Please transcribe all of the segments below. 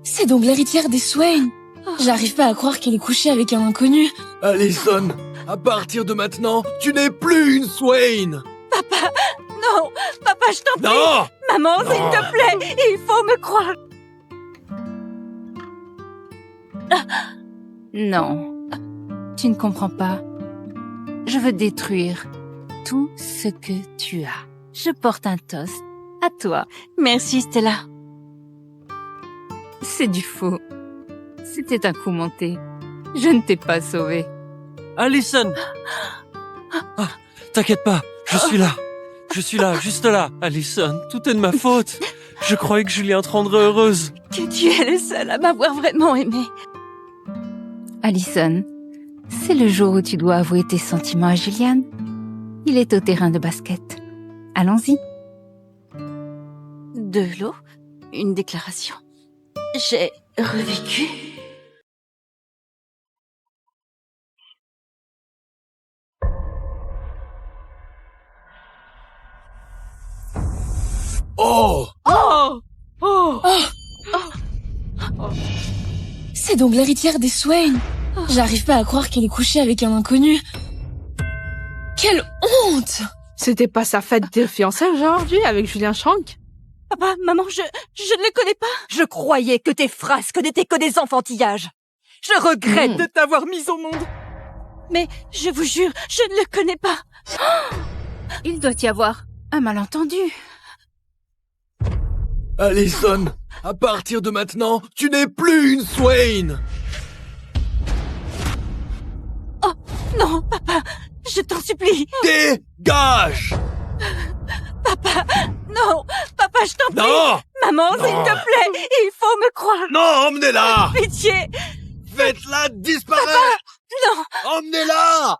C'est donc l'héritière des Swain. J'arrive pas à croire qu'elle est couchée avec un inconnu. Allison, à partir de maintenant, tu n'es plus une Swain. Papa, non, papa, je t'en prie. Non! Maman, Non. s'il te plaît, il faut me croire. Non, tu ne comprends pas. Je veux détruire tout ce que tu as. Je porte un toast à toi. Merci, Stella. C'est du faux. C'était un coup monté. Je ne t'ai pas sauvé. Allison! Ah, t'inquiète pas, je suis là. Je suis là, juste là. Allison, tout est de ma faute. Je croyais que Julien te rendrait heureuse. Que tu es le seul à m'avoir vraiment aimé. Allison, c'est le jour où tu dois avouer tes sentiments à Julian. Il est au terrain de basket. Allons-y. De l'eau, une déclaration. J'ai revécu. Oh! Oh! Oh! C'est donc l'héritière des Swain. J'arrive pas à croire qu'elle est couchée avec un inconnu. Quelle honte! C'était pas sa fête de fiançailles aujourd'hui avec Julien Schrank? Papa, maman, je ne le connais pas. Je croyais que tes frasques n'étaient que des enfantillages. Je regrette de t'avoir mise au monde. Mais je vous jure, je ne le connais pas. Il doit y avoir un malentendu. Allison, à partir de maintenant, tu n'es plus une Swain. Oh, non, papa, je t'en supplie. Dégage! Papa, non, papa, je t'en prie. Non! Maman, s'il te plaît, il faut me croire. Non, emmenez-la! Pitié. Faites-la disparaître! Non. Emmenez-la!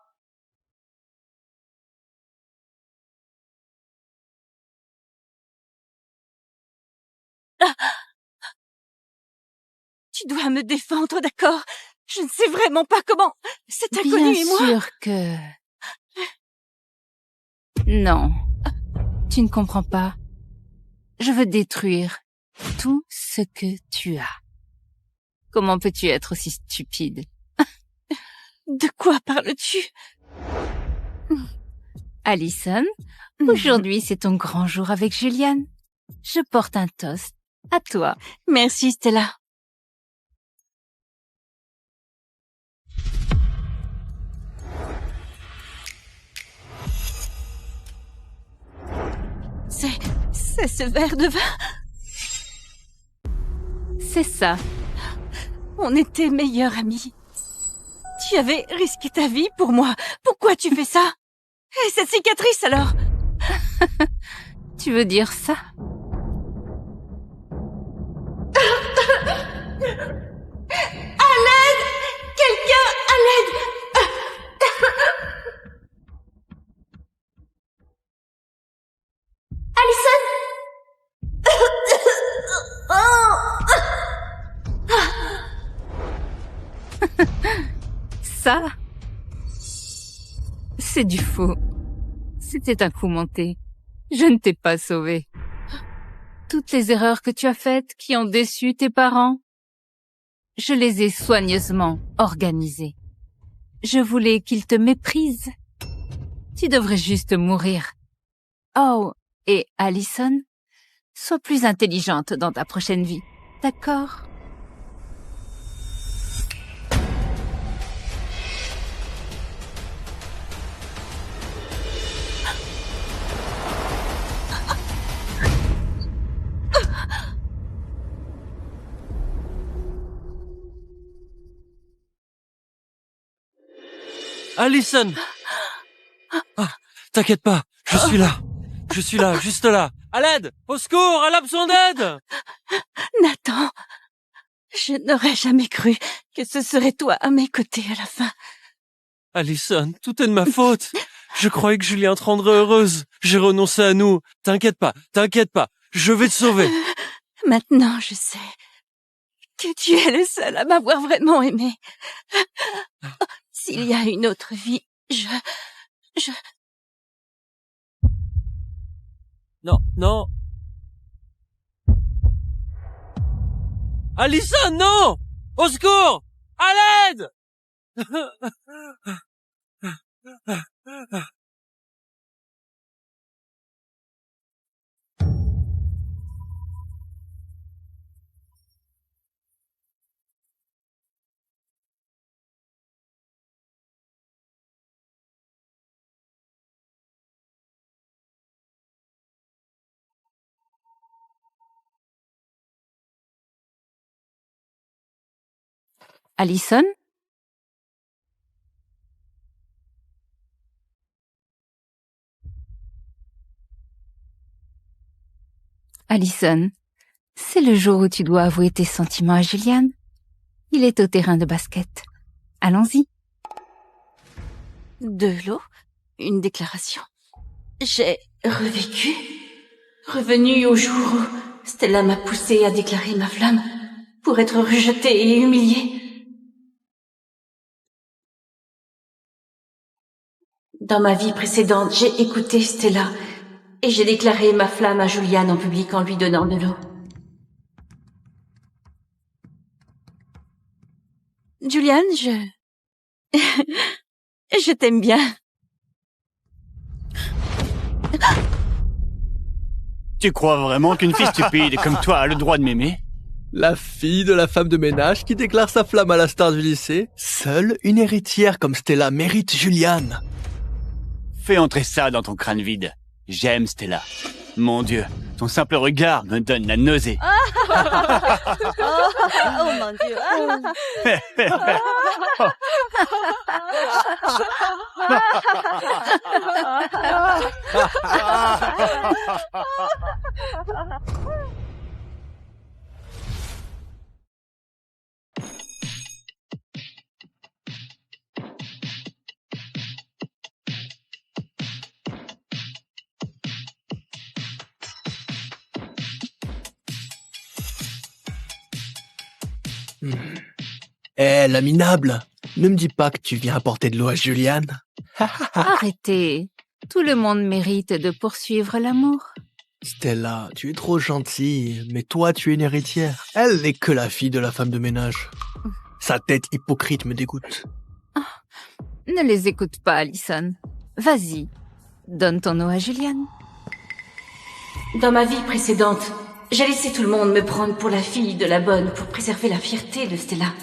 Tu dois me défendre, d'accord? Je ne sais vraiment pas comment. Cet inconnu Bien et moi. sûr que... Non, tu ne comprends pas. Je veux détruire tout ce que tu as. Comment peux-tu être aussi stupide? De quoi parles-tu? Allison, aujourd'hui c'est ton grand jour avec Julian. Je porte un toast à toi. Merci, Stella. C'est ce verre de vin. C'est ça. On était meilleurs amis. Tu avais risqué ta vie pour moi. Pourquoi tu fais ça? Et cette cicatrice alors? Tu veux dire ça? À l'aide! Quelqu'un à l'aide! Ça? C'est du faux. C'était un coup monté. Je ne t'ai pas sauvé. Toutes les erreurs que tu as faites qui ont déçu tes parents, je les ai soigneusement organisées. Je voulais qu'ils te méprisent. Tu devrais juste mourir. Oh, et Allison, sois plus intelligente dans ta prochaine vie, d'accord? Allison! Ah, t'inquiète pas, je suis là. Je suis là, juste là. À l'aide! Au secours! Elle a besoin d'aide! Nathan, je n'aurais jamais cru que ce serait toi à mes côtés à la fin. Allison, tout est de ma faute. Je croyais que Julien te rendrait heureuse. J'ai renoncé à nous. T'inquiète pas, je vais te sauver. Maintenant, je sais que tu es le seul à m'avoir vraiment aimé. S'il y a une autre vie, je... Non, non. Alison, non! Au secours! À l'aide! Alison? Alison, c'est le jour où tu dois avouer tes sentiments à Julian. Il est au terrain de basket. Allons-y. De l'eau? Une déclaration? J'ai revécu? Revenu au jour où Stella m'a poussé à déclarer ma flamme pour être rejetée et humiliée. Dans ma vie précédente, j'ai écouté Stella et j'ai déclaré ma flamme à Julian en public en lui donnant de l'eau. Julian, je t'aime bien. Tu crois vraiment qu'une fille stupide comme toi a le droit de m'aimer? La fille de la femme de ménage qui déclare sa flamme à la star du lycée. Seule une héritière comme Stella mérite Julian. Fais entrer ça dans ton crâne vide. J'aime Stella. Mon Dieu, ton simple regard me donne la nausée. Oh mon Dieu. Eh, la minable, ne me dis pas que tu viens apporter de l'eau à Julian. Arrêtez. Tout le monde mérite de poursuivre l'amour. Stella, tu es trop gentille, mais toi tu es une héritière. Elle n'est que la fille de la femme de ménage. Sa tête hypocrite me dégoûte. Ne les écoute pas, Alison. Vas-y, donne ton eau à Julian. Dans ma vie précédente, j'ai laissé tout le monde me prendre pour la fille de la bonne pour préserver la fierté de Stella.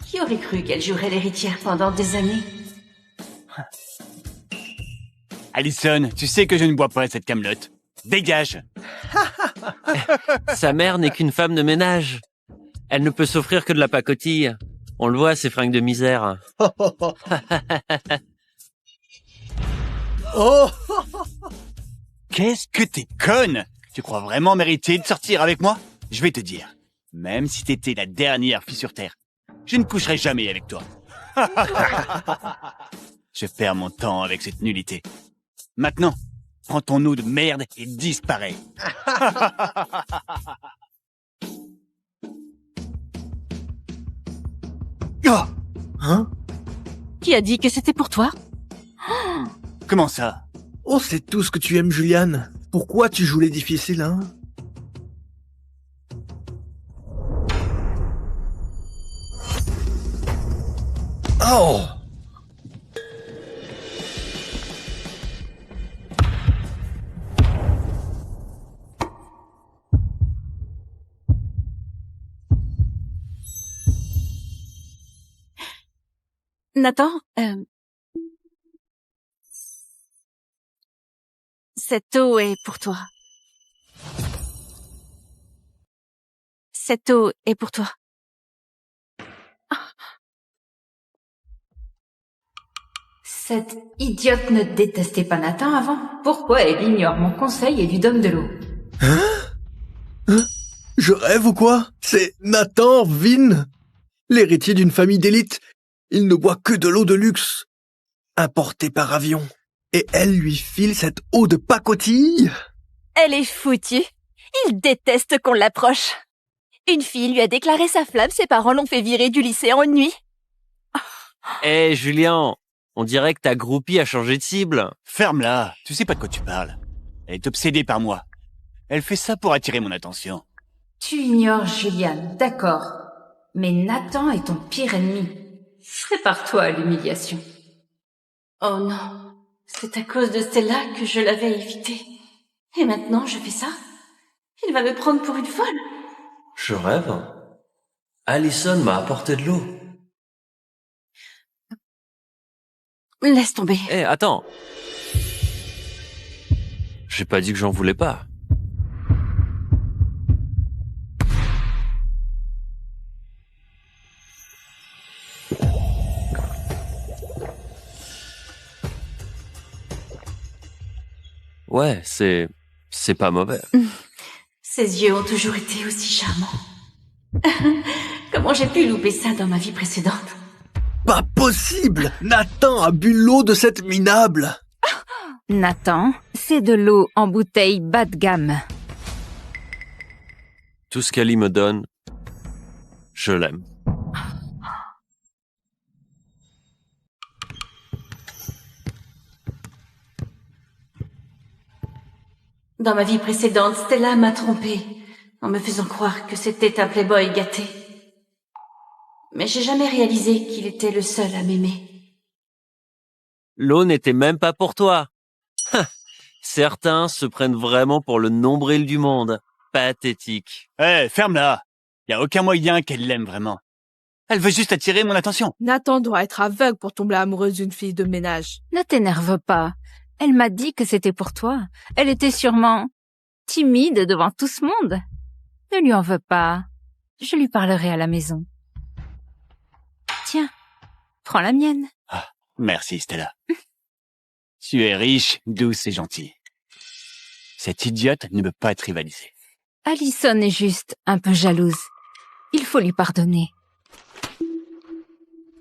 Qui aurait cru qu'elle jouerait l'héritière pendant des années? Alison, tu sais que je ne bois pas cette camelote. Dégage! Sa mère n'est qu'une femme de ménage. Elle ne peut s'offrir que de la pacotille. On le voit, ces fringues de misère. Oh, Qu'est-ce que t'es conne! Tu crois vraiment mériter de sortir avec moi? Je vais te dire, même si t'étais la dernière fille sur Terre, je ne coucherai jamais avec toi. Je perds mon temps avec cette nullité. Maintenant, prends ton eau de merde et disparais. oh. Hein? Qui a dit que c'était pour toi? Comment ça? Oh, c'est tout ce que tu aimes, Julian. Pourquoi tu joues les difficiles, hein? Oh! Nathan, cette eau est pour toi. Cette eau est pour toi. Cette idiote ne détestait pas Nathan avant. Pourquoi elle ignore mon conseil et lui donne de l'eau? Je rêve ou quoi? C'est Nathan Vin, l'héritier d'une famille d'élite. Il ne boit que de l'eau de luxe, importée par avion. Et elle lui file cette eau de pacotille? Elle est foutue. Il déteste qu'on l'approche. Une fille lui a déclaré sa flamme, ses parents l'ont fait virer du lycée en une nuit. Eh, Julien, on dirait que ta groupie a changé de cible. Ferme-la, tu sais pas de quoi tu parles. Elle est obsédée par moi. Elle fait ça pour attirer mon attention. Tu ignores Julian, d'accord. Mais Nathan est ton pire ennemi. Prépare-toi à l'humiliation. Oh non, c'est à cause de Stella que je l'avais évité. Et maintenant, je fais ça? Il va me prendre pour une folle. Je rêve. Allison m'a apporté de l'eau. Laisse tomber. Eh, attends. J'ai pas dit que j'en voulais pas. Ouais, c'est pas mauvais. Ses yeux ont toujours été aussi charmants. Comment j'ai pu louper ça dans ma vie précédente? Pas possible! Nathan a bu l'eau de cette minable! Nathan, c'est de l'eau en bouteille bas de gamme. Tout ce qu'Ali me donne, je l'aime. Dans ma vie précédente, Stella m'a trompée en me faisant croire que c'était un playboy gâté. Mais j'ai jamais réalisé qu'il était le seul à m'aimer. L'eau n'était même pas pour toi. Certains se prennent vraiment pour le nombril du monde. Pathétique. Eh, ferme-la. Y a aucun moyen qu'elle l'aime vraiment. Elle veut juste attirer mon attention. Nathan doit être aveugle pour tomber amoureuse d'une fille de ménage. Ne t'énerve pas. Elle m'a dit que c'était pour toi. Elle était sûrement timide devant tout ce monde. Ne lui en veux pas. Je lui parlerai à la maison. Tiens, prends la mienne. Ah, merci, Stella. Tu es riche, douce et gentille. Cette idiote ne peut pas être rivalisée. Allison est juste un peu jalouse. Il faut lui pardonner.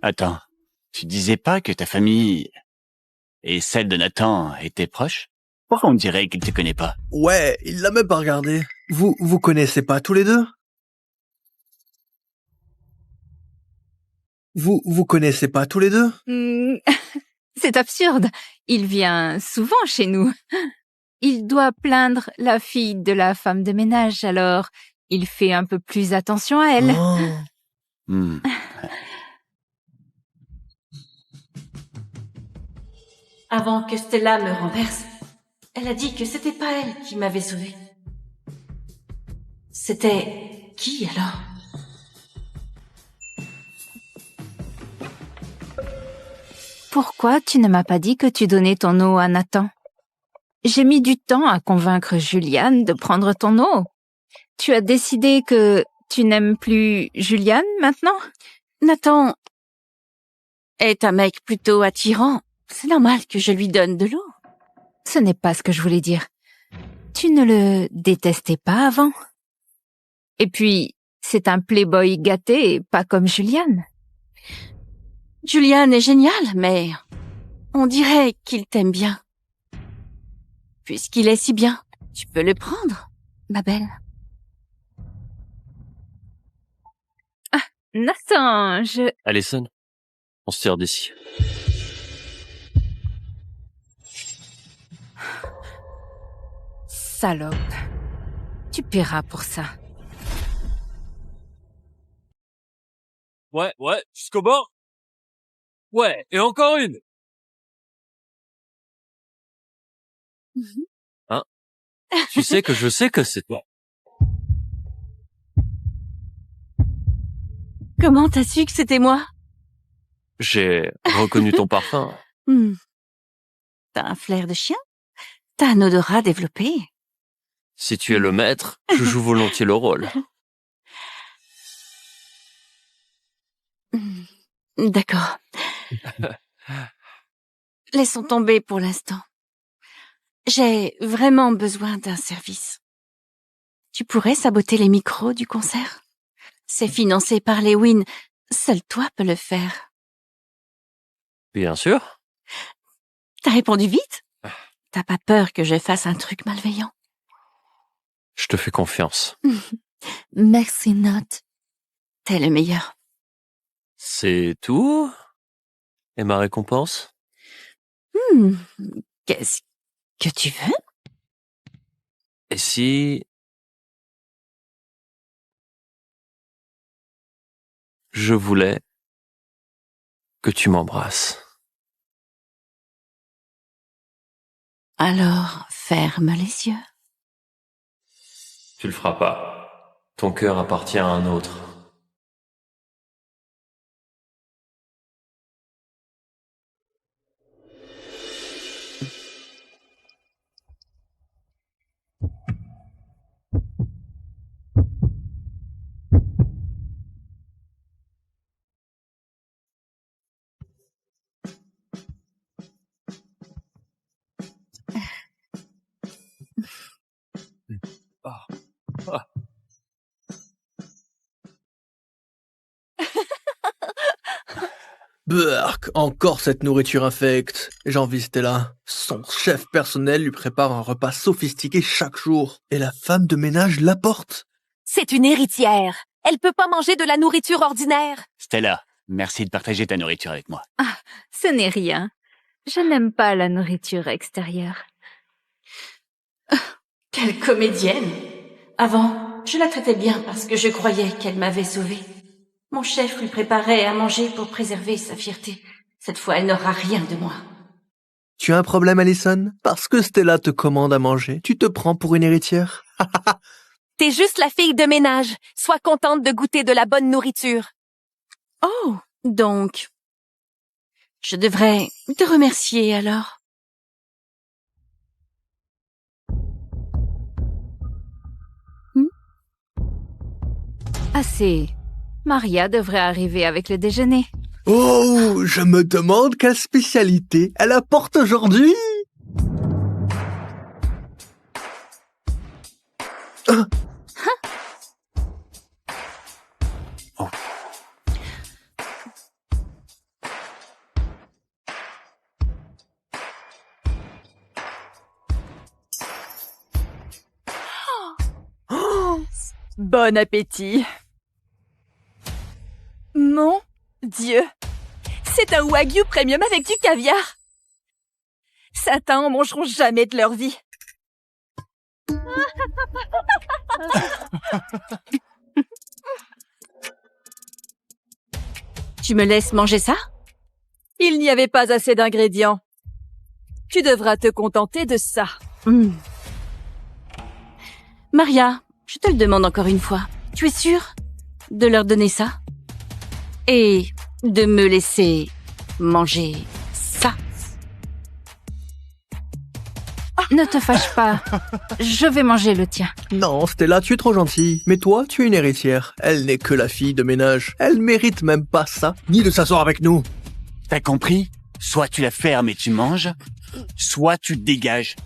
Attends, tu disais pas que ta famille et celle de Nathan étaient proches? Pourquoi on dirait qu'il te connaît pas? Ouais, il l'a même pas regardé. Vous connaissez pas tous les deux? Vous connaissez pas tous les deux? C'est absurde. Il vient souvent chez nous. Il doit plaindre la fille de la femme de ménage, alors il fait un peu plus attention à elle. Oh. Hmm. Avant que Stella me renverse, elle a dit que c'était pas elle qui m'avait sauvée. C'était qui alors? Pourquoi tu ne m'as pas dit que tu donnais ton eau à Nathan? J'ai mis du temps à convaincre Juliane de prendre ton eau. Tu as décidé que tu n'aimes plus Juliane maintenant? Nathan est un mec plutôt attirant. C'est normal que je lui donne de l'eau. Ce n'est pas ce que je voulais dire. Tu ne le détestais pas avant? Et puis, c'est un playboy gâté, pas comme Juliane. Julian est génial, mais on dirait qu'il t'aime bien. Puisqu'il est si bien, tu peux le prendre, ma belle. Nathan, Allison, on se tire d'ici. Salope. Tu paieras pour ça. Ouais, jusqu'au bord. Ouais, et encore une. Hein? Tu sais que je sais que c'est toi. Comment t'as su que c'était moi? J'ai reconnu ton parfum. T'as un flair de chien? T'as un odorat développé? Si tu es le maître, je joue volontiers le rôle. D'accord. Laissons tomber pour l'instant. J'ai vraiment besoin d'un service. Tu pourrais saboter les micros du concert? C'est financé par les Wynn. Seul toi peux le faire. Bien sûr. T'as répondu vite? T'as pas peur que je fasse un truc malveillant? Je te fais confiance. Merci, Nat. T'es le meilleur. C'est tout? Et ma récompense? Qu'est-ce que tu veux? Et si Je voulais que tu m'embrasses. Alors, ferme les yeux. Tu le feras pas. Ton cœur appartient à un autre. Burk, encore cette nourriture infecte. J'envie Stella. Son chef personnel lui prépare un repas sophistiqué chaque jour. Et la femme de ménage l'apporte. C'est une héritière. Elle peut pas manger de la nourriture ordinaire. Stella, merci de partager ta nourriture avec moi. Ce n'est rien. Je n'aime pas la nourriture extérieure. Quelle comédienne! Avant, je la traitais bien parce que je croyais qu'elle m'avait sauvée. Mon chef lui préparait à manger pour préserver sa fierté. Cette fois, elle n'aura rien de moi. Tu as un problème, Allison? Parce que Stella te commande à manger, tu te prends pour une héritière? T'es juste la fille de ménage. Sois contente de goûter de la bonne nourriture. Oh, donc, je devrais te remercier alors. Assez. Maria devrait arriver avec le déjeuner. Oh, je me demande quelle spécialité elle apporte aujourd'hui. Bon appétit. Mon Dieu, c'est un wagyu premium avec du caviar. Certains en mangeront jamais de leur vie. Tu me laisses manger ça? Il n'y avait pas assez d'ingrédients. Tu devras te contenter de ça. Maria, je te le demande encore une fois. Tu es sûre de leur donner ça? Et de me laisser manger ça? Ne te fâche pas. Je vais manger le tien. Non, Stella, tu es trop gentille. Mais toi, tu es une héritière. Elle n'est que la fille de ménage. Elle mérite même pas ça, ni de s'asseoir avec nous. T'as compris? Soit tu la fermes et tu manges, soit tu te dégages.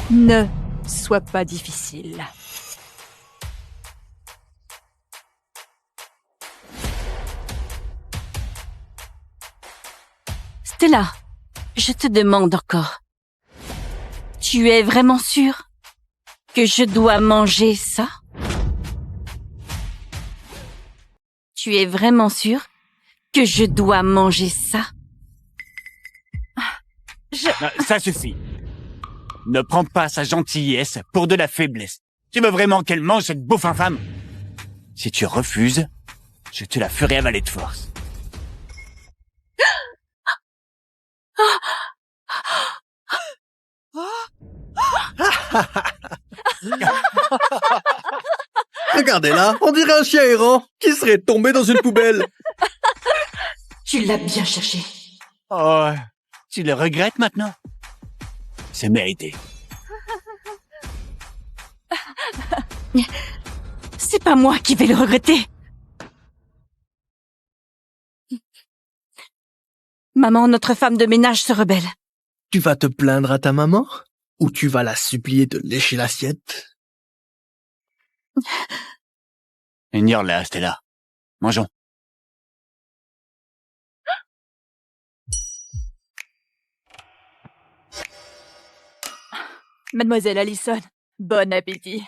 Ne sois pas difficile. Stella, je te demande encore. Tu es vraiment sûre que je dois manger ça? Tu es vraiment sûre que je dois manger ça? Ça suffit. Ne prends pas sa gentillesse pour de la faiblesse. Tu veux vraiment qu'elle mange cette bouffe infâme? Si tu refuses, je te la ferai avaler de force. Regardez-la, on dirait un chien errant qui serait tombé dans une poubelle. Tu l'as bien cherché. Oh, tu le regrettes maintenant? C'est mérité. C'est pas moi qui vais le regretter. Maman, notre femme de ménage se rebelle. Tu vas te plaindre à ta maman? Ou tu vas la supplier de lécher l'assiette? Ignore-la, Stella. Mangeons. Mademoiselle Allison, bon appétit.